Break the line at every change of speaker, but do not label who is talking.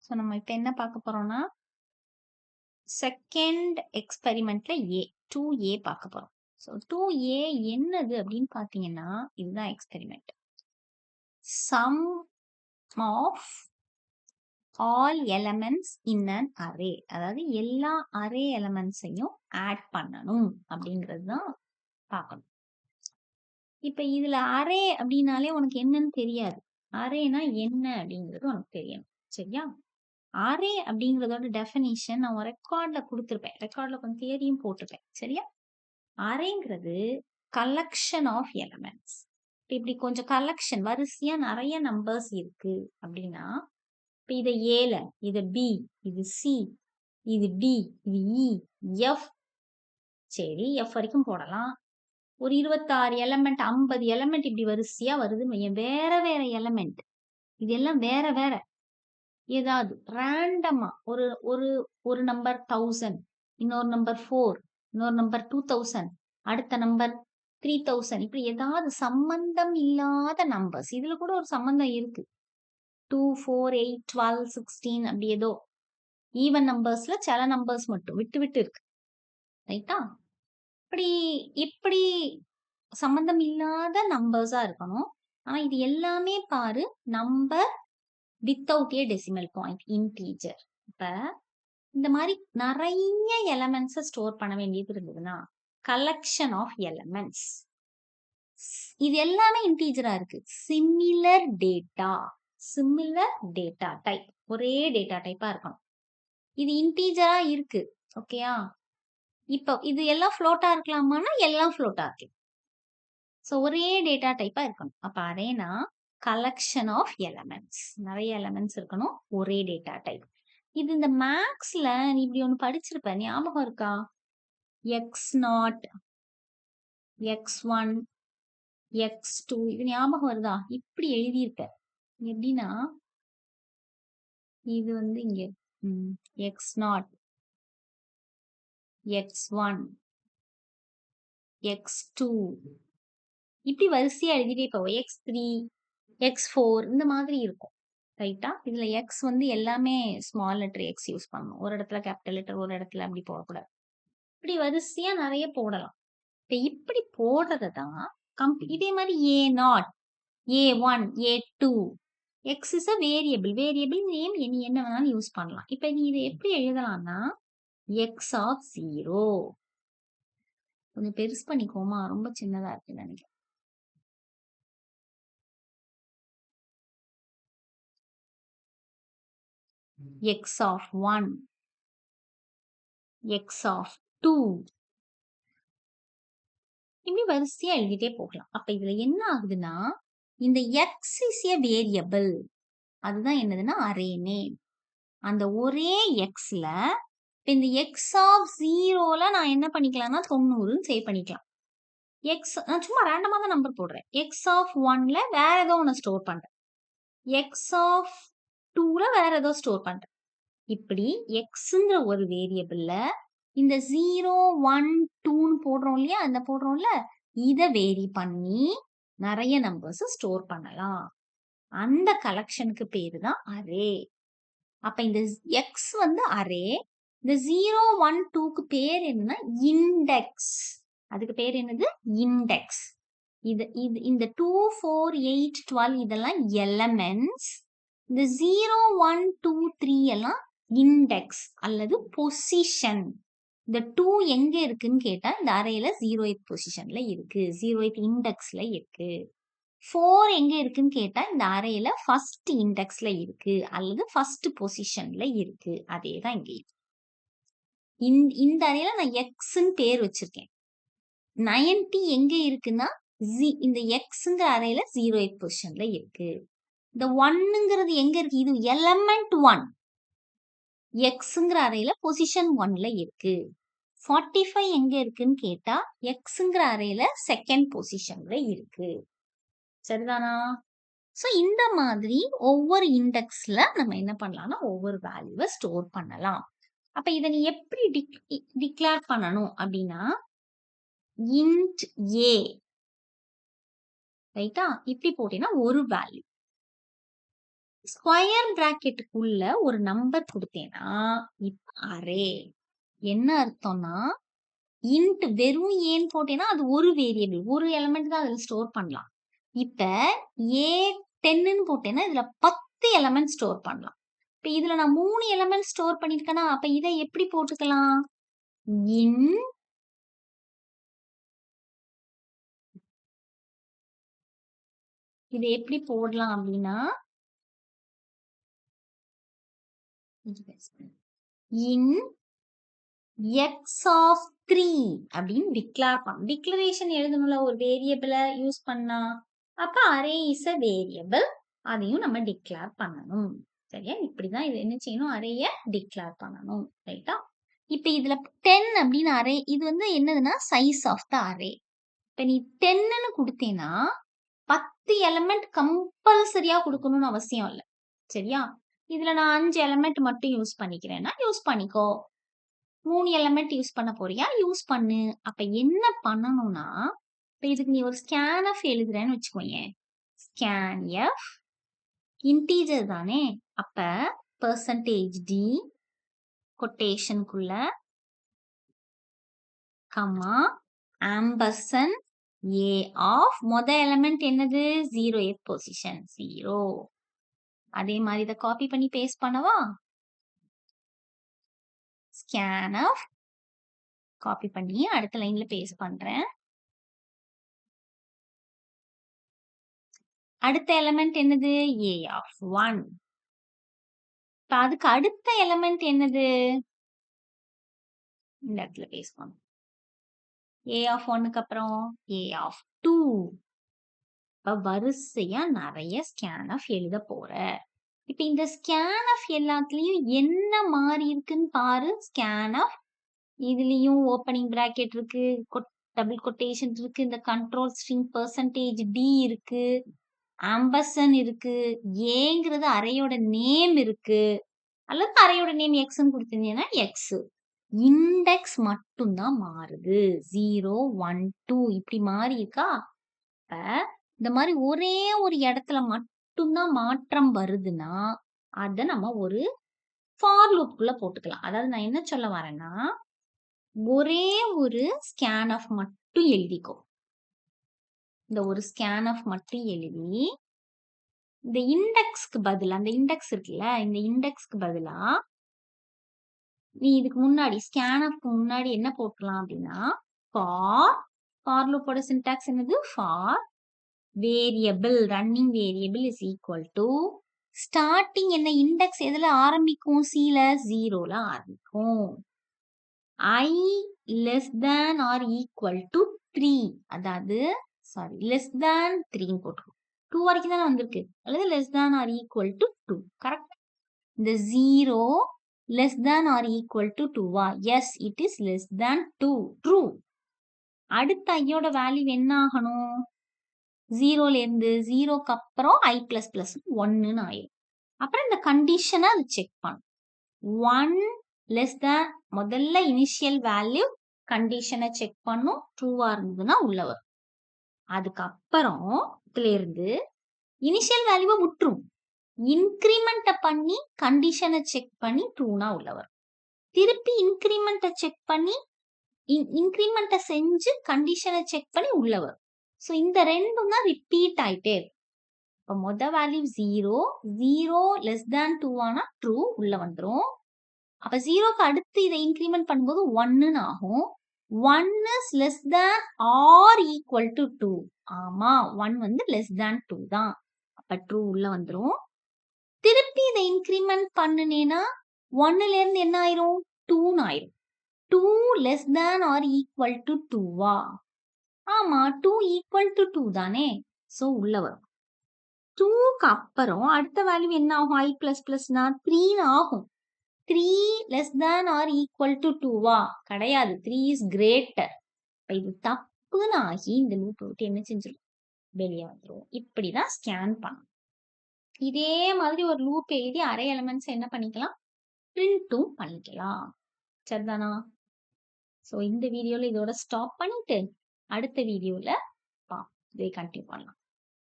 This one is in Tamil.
ஸோ நம்ம இப்ப என்ன பார்க்க போறோம்னா, செகண்ட் எக்ஸ்பெரிமெண்ட்ல 2A பார்க்க போறோம். ஸோ 2A என்னது அப்படின்னு பார்த்தீங்கன்னா, இதுதான் experiment. Sum of all elements in an array. அதாவது எல்லா அரே எலமெண்ட்ஸையும் ஆட் பண்ணணும் அப்படிங்கிறது தான் பார்க்கணும். இப்ப இதுல அரே அப்படின்னாலே உனக்கு என்னன்னு தெரியாது. அரேனா என்ன அப்படிங்கிறது உனக்கு தெரியணும். சரியா? அரே அப்படிங்கிறதோட டெஃபினிஷன் நான் ரெக்கார்ட்ல கொடுத்துருப்பேன். ரெக்கார்ட்ல கொஞ்சம் தியரியும் போட்டிருப்பேன். சரியா? அரேங்கிறது கலெக்ஷன் ஆஃப் எலமெண்ட்ஸ். இப்படி கொஞ்சம் கலெக்ஷன் வரிசையா நிறைய நம்பர்ஸ் இருக்கு அப்படின்னா, இப்ப இத ஏல, இது பி, இது சி, இது டி, இது இ, எஃப். சரி, எஃப் வரைக்கும் போடலாம். ஒரு 26 எலமெண்ட், 50 எலமெண்ட் இப்படி வரிசையா வருதுன்னு வையேன். வேற வேற எலமெண்ட். இதெல்லாம் வேற வேற. ஏதாவது ரேண்டமா ஒரு ஒரு ஒரு நம்பர் 1000, இன்னொரு நம்பர் 4, இன்னொரு நம்பர் 2000, அடுத்த நம்பர் 3000. இப்படி ஏதாவது சம்பந்தம் இல்லாத நம்பர்ஸ். இதுல கூட ஒரு சம்பந்தம் இருக்கு. 2, 4, 8, 12, 16 அப்படி ஏதோ ஈவன் நம்பர்ஸ்ல சில நம்பர்ஸ் மட்டும் விட்டு விட்டு இருக்கு. ரைட்டா? இப்படி இப்படி சம்பந்தம் இல்லாத நம்பர்ஸா இருக்கணும். ஆனா இது எல்லாமே பாரு நம்பர் வித்தவுட் ஏ டெசிமல் பாயிண்ட், இன்டீஜர். இப்ப இந்த மாதிரி நிறைய எலமெண்ட்ஸை ஸ்டோர் பண்ண வேண்டியது இருந்ததுன்னா, கலெக்ஷன் ஆஃப் எலமெண்ட்ஸ், இது எல்லாமே இன்டீஜரா இருக்கு. சிமிலர் டேட்டா டைப், ஒரே டேட்டா டைப்பா இருக்கணும். இது இன்டீஜரா இருக்கு. ஓகேயா? இப்போ இது எல்லாம் ஃப்ளோட்டா இருக்கலாமான்னா எல்லாம் ஃப்ளோட்டா இருக்கு. ஸோ ஒரே டேட்டா டைப்பா இருக்கணும். அப்ப அரேனா கலெக்ஷன் ஆஃப் எலமெண்ட்ஸ், நிறைய எலமெண்ட்ஸ் இருக்கணும், ஒரே டேட்டா டைப். இது இந்த மேக்ஸ்ல நீ இப்படி ஒண்ணு படிச்சிருப்ப, ஞாபகம் இருக்கா? x0, x1, x2 இது ஞாபகம் வருதா? இப்படி எழுதியிருக்க. எப்படின்னா இது வந்து இங்க x0, x1, x2 இப்படி வரிசையா எழுதிட்டே போவோம். x3, x4 இந்த மாதிரி இருக்கும். ரைட்டா? இதுல எக்ஸ் வந்து எல்லாமே ஸ்மால் லெட்டர் எக்ஸ் யூஸ் பண்ணணும். ஒரு இடத்துல கேபிட்டல் லெட்டர், ஒரு இடத்துல அப்படி போடக்கூடாது. இப்படி வரிசையா நிறைய போடலாம். இப்ப இப்படி போடுறது தான் இதே மாதிரி A0, A1, A2. X is a variable. Variable name நீ என்ன வேணாலும் யூஸ் பண்ணலாம். இப்ப நீ இதை எப்படி எழுதலாம்னா எக்ஸ் ஆஃப் 0. கொஞ்சம் பெருசு பண்ணிக்கோமா, ரொம்ப சின்னதா இருக்கு நினைக்கிறேன். x of 1, x of 2 இப்படி வரிசையா எழுதிட்டே போகலாம். அப்ப இதுல என்ன ஆகுதுன்னா, இந்த x is a வேரியபிள், அதுதான் என்னதுன்னா அரே நேம். அந்த ஒரே எக்ஸ்ல இந்த x of 0ல நான் என்ன பண்ணிக்கலாம்னா 90 சேவ் பண்ணிக்கலாம். நான் சும்மா ரேண்டமா தான் நம்பர் போடுறேன். x of 1ல வேற ஏதோ ஒன்று ஸ்டோர் பண்றேன். x of 2ல வேற ஏதோ ஸ்டோர் பண்றேன். இப்படி எக்ஸ்ங்கிற ஒரு வேரியபிள்ல இந்த 0, 1, 2ன்னு போடுறோம் இல்லையா, அந்த போடுறோம்ல, இதை வேரி பண்ணி நிறைய நம்பர்ஸ் ஸ்டோர் பண்ணலாம். அந்த கலெக்ஷனுக்கு பேரு தான் அரே. அப்ப இந்த எக்ஸ் வந்து அரே. இந்த 0, 1, 2க்கு பேர் என்னன்னா இண்டெக்ஸ். அதுக்கு பேர் என்னது? இண்டெக்ஸ். இந்த 2, 4, 8, 12 இதெல்லாம் எலமெண்ட்ஸ். இந்த 0, 1, 2, 3 எல்லாம் இண்டெக்ஸ் அல்லது பொசிஷன். இந்த 2 எங்க இருக்குன்னு கேட்டா இந்த அரேல 0th பொசிஷன்ல இருக்கு, 0th இண்டெக்ஸ்ல இருக்கு. 4 எங்க இருக்குன்னு கேட்டா இந்த அரேல ஃபர்ஸ்ட் இண்டெக்ஸ்ல இருக்கு அல்லது ஃபர்ஸ்ட் பொசிஷன்ல இருக்கு. அதே தான் இங்க. இந்த அரேல நான் எக்ஸ்ன்னு பேர் வச்சிருக்கேன். 90 எங்க இருக்குன்னா இந்த எக்ஸ்ங்கிற அரேல 0th பொசிஷன்ல இருக்கு. இந்த 1ங்கிறது எங்க இருக்கு? இது எலமெண்ட் 1 எக்ஸ்ங்கிற அரேல பொசிஷன் 1ல இருக்கு. 45 எங்க இருக்குன்னு கேட்டா எக்ஸ்ங்கிற அரேல செகண்ட் பொசிஷன்ல இருக்கு. சரிதானா? சோ இந்த மாதிரி ஒவ்வொரு இண்டெக்ஸ்ல நம்ம என்ன பண்ணலாம்னா ஒவ்வொரு வேல்யூவை ஸ்டோர் பண்ணலாம். அப்ப இதை நீ எப்படி டிக்ளேர் பண்ணணும் அப்படின்னா int a, ரைட்டா? இப்படி போட்டீங்கன்னா ஒரு வேல்யூ. ஸ்கொயர் பிராக்கெட்டுக்குள்ள ஒரு நம்பர் கொடுத்தேன்னா இப்ப அரே. என்ன அர்த்தம்னா இன்ட் வெறும் ஏன்னு போட்டேன்னா அது ஒரு வேரியபிள், ஒரு எலிமெண்ட் தான் அதுல ஸ்டோர் பண்ணலாம். இப்ப ஏ 10ன்னு போட்டேன்னா இதுல 10 எலிமெண்ட் ஸ்டோர் பண்ணலாம். இப்ப இதுல நான் 3 எலிமெண்ட் ஸ்டோர் பண்ணிருக்கேன்னா அப்ப இதை எப்படி போட்டுக்கலாம்? இன் இதை எப்படி போடலாம் அப்படின்னா இன் எக்ஸ் ஆஃப் 3 அப்படின்னு டிக்ளேர் பண்ணணும். டிக்ளரேஷன் எழுதணும்ல ஒரு வேரியபிளை யூஸ் பண்ணா. அப்ப அரே இஸ் அ வேரியபிள், அதையும் நம்ம டிக்ளேர் பண்ணணும். சரியா? இப்படிதான் இது என்ன செய்யணும், அரேய டிக்ளேர் பண்ணணும். ரைட்டா? இப்ப இதுல 10 அப்படின்னு அரே, இது வந்து என்னதுன்னா சைஸ் ஆஃப் த அரே. இப்ப நீ 10ன்னு கொடுத்தேன்னா 10 எலிமெண்ட் கம்பல்சரியா கொடுக்கணும்னு அவசியம் இல்லை. சரியா? இதுல நான் 5 எலிமெண்ட் மட்டும் யூஸ் பண்ணிக்கிறேன்னா யூஸ் பண்ணிக்கோ. 3 எலிமெண்ட் யூஸ் பண்ண போறியா யூஸ் பண்ணு. அப்ப என்ன பண்ணணும்னா இப்ப இதுக்கு நீ ஒரு ஸ்கேன் ஆஃப் எழுதுறேன்னு வச்சுக்கோயேன். ஸ்கேன் எஃப் இன்டீஜர் தானே, அப்ப %d கொட்டேஷனுக்குள்ள கமா ஆம்பர்சன் ஏ ஆஃப் மொத எலிமெண்ட் என்னது 0th பொசிஷன் 0. அதே மாதிரி இதை காப்பி பண்ணி பேஸ்ட் பண்ணவா? ஸ்கேன் ஆஃப் காப்பி பண்ணி அடுத்த லைன்ல பேஸ்ட் பண்றேன். அடுத்த எலிமெண்ட் என்னது ஏ ஆஃப் 1. இப்ப அதுக்கு அடுத்த எலிமெண்ட் என்னது இந்த இடத்துல பேஸ்ட் பண்ணும். ஏ ஆஃப் 1க்கு அப்புறம் ஏ ஆஃப் 2. இப்ப வரிசையா நிறைய ஸ்கேன் ஆஃப் எழுத போற. இப்ப இந்த ஸ்கேன் ஆஃப் எல்லாத்துலயும் என்ன மாறி இருக்குன்னு பாரு. ஸ்கேன் ஆஃப் இதுலயும் ஓப்பனிங் பிராக்கெட் இருக்கு, டபுள் கொட்டேஷன் இருக்கு, இந்த கண்ட்ரோல் ஸ்ட்ரிங் %d இருக்கு, ஆம்பர்சன் இருக்கு, ஏங்கிறது அறையோட நேம் இருக்கு, அல்லது அறையோட நேம் எக்ஸ்ன்னு கொடுத்திருந்தீங்கன்னா எக்ஸ். இண்டெக்ஸ் மட்டும்தான் மாறுது. 0 1 2 இப்படி மாறி இருக்கா? இப்ப இந்த மாதிரி ஒரே ஒரு இடத்துல மட்டும்தான் மாற்றம் வருதுன்னா அத நம்ம ஒரு ஃபார் லூப்குள்ள போட்டுக்கலாம். அதாவது நான் என்ன சொல்ல வரேன்னா ஒரே ஒரு ஸ்கேன் ஆஃப் மட்டும் எழுதிக்கோ. இந்த ஒரு ஸ்கேன் ஆஃப் மட்டும் எழுதி இந்த இண்டெக்ஸ்க்கு பதிலா, அந்த இண்டெக்ஸ் இருக்குல்ல, இந்த இண்டெக்ஸ்க்கு பதிலா நீ இதுக்கு முன்னாடி ஸ்கேன் ஆஃப்க்கு முன்னாடி என்ன போட்டுக்கலாம் அப்படின்னா ஃபார் லூப்போட சின்டாக்ஸ் என்னது? For variable, running variable is equal to starting என்ன இண்டெக்ஸ் எதுல ஆரம்பிக்கும்? சில 0ல ஆரம்பிக்கும். I less than or equal to 3, அதாவது சாரி less than 3 போட்டுரும். 2 வரைக்கும் தானே வந்திருக்கு, அல்லது less than or equal to 2. Correct? இந்த 0 less than or equal to 2வா? yes it is less than 2. true. அடுத்த ஐயோட வேல்யூ என்ன ஆகணும்? 0ல இருந்து 0க்கு அப்புறம் i++ 1ன்னு ஆயிரும். அப்புறம் இந்த கண்டிஷனை அது செக் பண்ணும். 1 லெஸ் தேன் முதல்ல இனிஷியல் வேல்யூ கண்டிஷனை செக் பண்ணும். ட்ரூவா இருந்ததுன்னா உள்ள வரும். அதுக்கப்புறம் இதுல இருந்து இனிஷியல் வேல்யூவை முற்றும் இன்கிரிமெண்ட பண்ணி கண்டிஷனை செக் பண்ணி ட்ரூனா உள்ள வரும். திருப்பி இன்கிரிமெண்ட செக் பண்ணி இன்கிரிமெண்ட செஞ்சு கண்டிஷனை செக் பண்ணி உள்ள வரும். ஸோ இந்த ரெண்டும் தான் ரிப்பீட் ஆயிட்டே இருக்கும். இப்போ மொத வேல்யூ 0 லெஸ் தேன் 2 ஆனா ட்ரூ உள்ள வந்துடும். அப்ப 0க்கு அடுத்து இதை இன்கிரிமெண்ட் பண்ணும்போது 1ன்னு ஆகும். 1 is less than or equal to 2. ஆமா 1 வந்து less than 2 தான். அப்ப ட்ரூ உள்ள வந்துரும். திருப்பி இதை இன்கிரிமெண்ட் பண்ணுனேனா 1ல இருந்து என்ன ஆயிரும்? 2ன்னு ஆயிரும். 2 less than or equal to 2வா? ஆமா 2 equal to 2 தானே. சோ உள்ள வரும். 2க்கு அப்புறம் அடுத்த வேல்யூ என்ன ஆகும்? i++னா 3ன்னு ஆகும். 3 less than or equal to 2வா? கிடையாது. 3 is greater. இது தப்புன்னு ஆகி இந்த லூப் விட்டு என்ன செஞ்சிடும்? வெளியே வந்துடும். இப்படிதான் ஸ்கேன் பண்ணணும். இதே மாதிரி ஒரு லூப் எழுதி அரே எலிமெண்ட்ஸ் என்ன பண்ணிக்கலாம்? பிரிண்ட்டும் பண்ணிக்கலாம். சரிதானா? ஸோ இந்த வீடியோல இதோட ஸ்டாப் பண்ணிட்டு அடுத்த வீடியோல இதை கண்டினியூ பண்ணலாம்.